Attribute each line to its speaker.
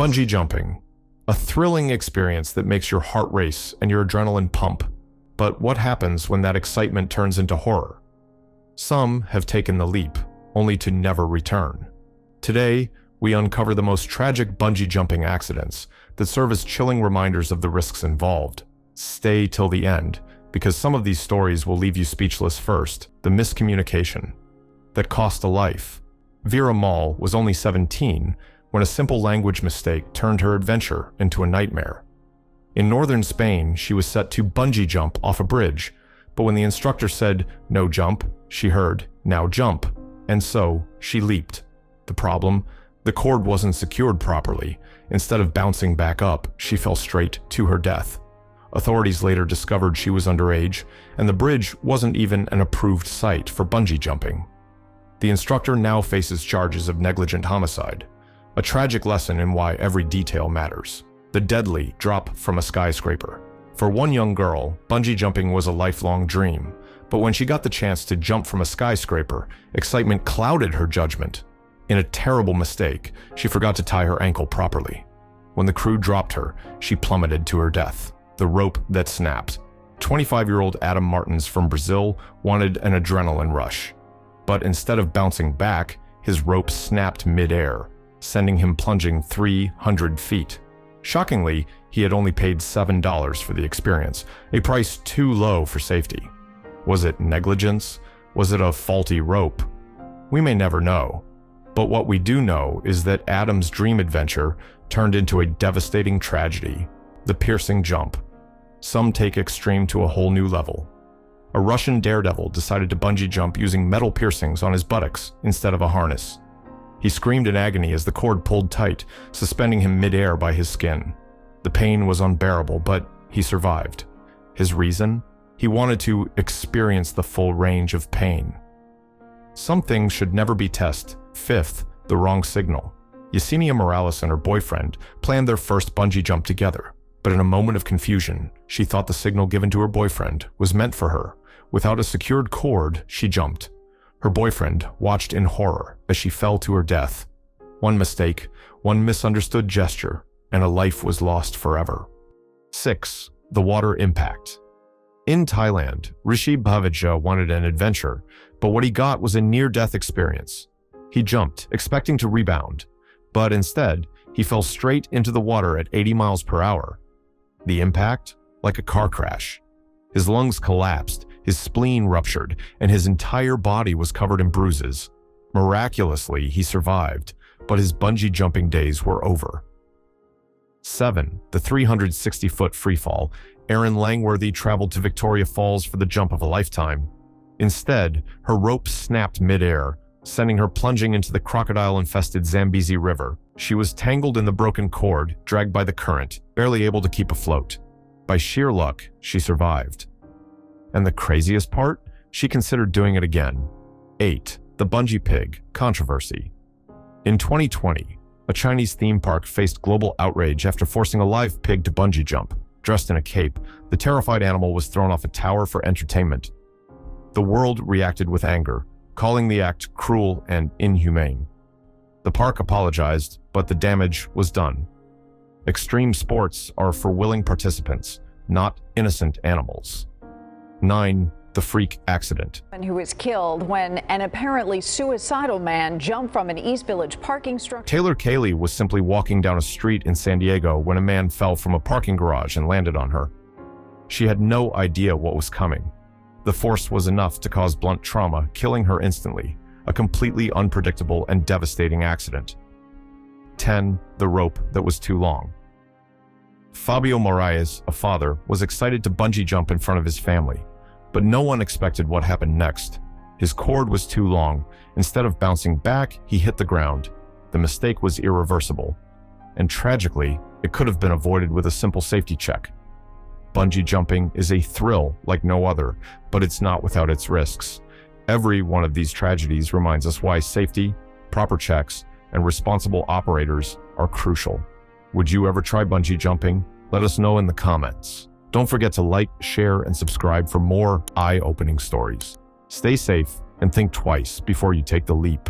Speaker 1: Bungee jumping. A thrilling experience that makes your heart race and your adrenaline pump. But what happens when that excitement turns into horror? Some have taken the leap, only to never return. Today, we uncover the most tragic bungee jumping accidents that serve as chilling reminders of the risks involved. Stay till the end, because some of these stories will leave you speechless. First, the miscommunication that cost a life. Vera Mall was only 17 when a simple language mistake turned her adventure into a nightmare. In northern Spain, she was set to bungee jump off a bridge, but when the instructor said, "No jump," she heard, "Now jump," and so she leaped. The problem? The cord wasn't secured properly. Instead of bouncing back up, she fell straight to her death. Authorities later discovered she was underage, and the bridge wasn't even an approved site for bungee jumping. The instructor now faces charges of negligent homicide, a tragic lesson in why every detail matters. The deadly drop from a skyscraper. For one young girl, bungee jumping was a lifelong dream, but when she got the chance to jump from a skyscraper, excitement clouded her judgment. In a terrible mistake, she forgot to tie her ankle properly. When the crew dropped her, she plummeted to her death. The rope that snapped. 25-year-old Adam Martins from Brazil wanted an adrenaline rush. But instead of bouncing back, his rope snapped mid-air, sending him plunging 300 feet. Shockingly, he had only paid $7 for the experience, a price too low for safety. Was it negligence? Was it a faulty rope? We may never know. But what we do know is that Adam's dream adventure turned into a devastating tragedy. The piercing jump. Some take extreme to a whole new level. A Russian daredevil decided to bungee jump using metal piercings on his buttocks instead of a harness. He screamed in agony as the cord pulled tight, suspending him mid-air by his skin. The pain was unbearable, but he survived. His reason? He wanted to experience the full range of pain. Some things should never be tested. Fifth, the wrong signal. Yesenia Morales and her boyfriend planned their first bungee jump together, but in a moment of confusion, she thought the signal given to her boyfriend was meant for her. Without a secured cord, she jumped. Her boyfriend watched in horror as she fell to her death. One mistake, one misunderstood gesture, and a life was lost forever. 6. The water impact. In Thailand, Rishi Bhavija wanted an adventure, but what he got was a near-death experience. He jumped, expecting to rebound, but instead, he fell straight into the water at 80 miles per hour. The impact? Like a car crash. His lungs collapsed, his spleen ruptured, and his entire body was covered in bruises. Miraculously, he survived, but his bungee jumping days were over. 7. The 360-foot freefall. Erin Langworthy traveled to Victoria Falls for the jump of a lifetime. Instead, her rope snapped mid-air, sending her plunging into the crocodile-infested Zambezi River. She was tangled in the broken cord, dragged by the current, barely able to keep afloat. By sheer luck, she survived. And the craziest part? She considered doing it again. 8. The bungee pig controversy. In 2020, a Chinese theme park faced global outrage after forcing a live pig to bungee jump. Dressed in a cape, the terrified animal was thrown off a tower for entertainment. The world reacted with anger, calling the act cruel and inhumane. The park apologized, but the damage was done. Extreme sports are for willing participants, not innocent animals. 9. The freak accident.
Speaker 2: Who was killed when an apparently suicidal man jumped from an East Village parking structure.
Speaker 1: Taylor Cayley was simply walking down a street in San Diego when a man fell from a parking garage and landed on her. She had no idea what was coming. The force was enough to cause blunt trauma, killing her instantly. A completely unpredictable and devastating accident. 10. The rope that was too long. Fabio Moraes, a father, was excited to bungee jump in front of his family. But no one expected what happened next. His cord was too long. Instead of bouncing back, he hit the ground. The mistake was irreversible. And tragically, it could have been avoided with a simple safety check. Bungee jumping is a thrill like no other, but it's not without its risks. Every one of these tragedies reminds us why safety, proper checks, and responsible operators are crucial. Would you ever try bungee jumping? Let us know in the comments. Don't forget to like, share, and subscribe for more eye-opening stories. Stay safe and think twice before you take the leap.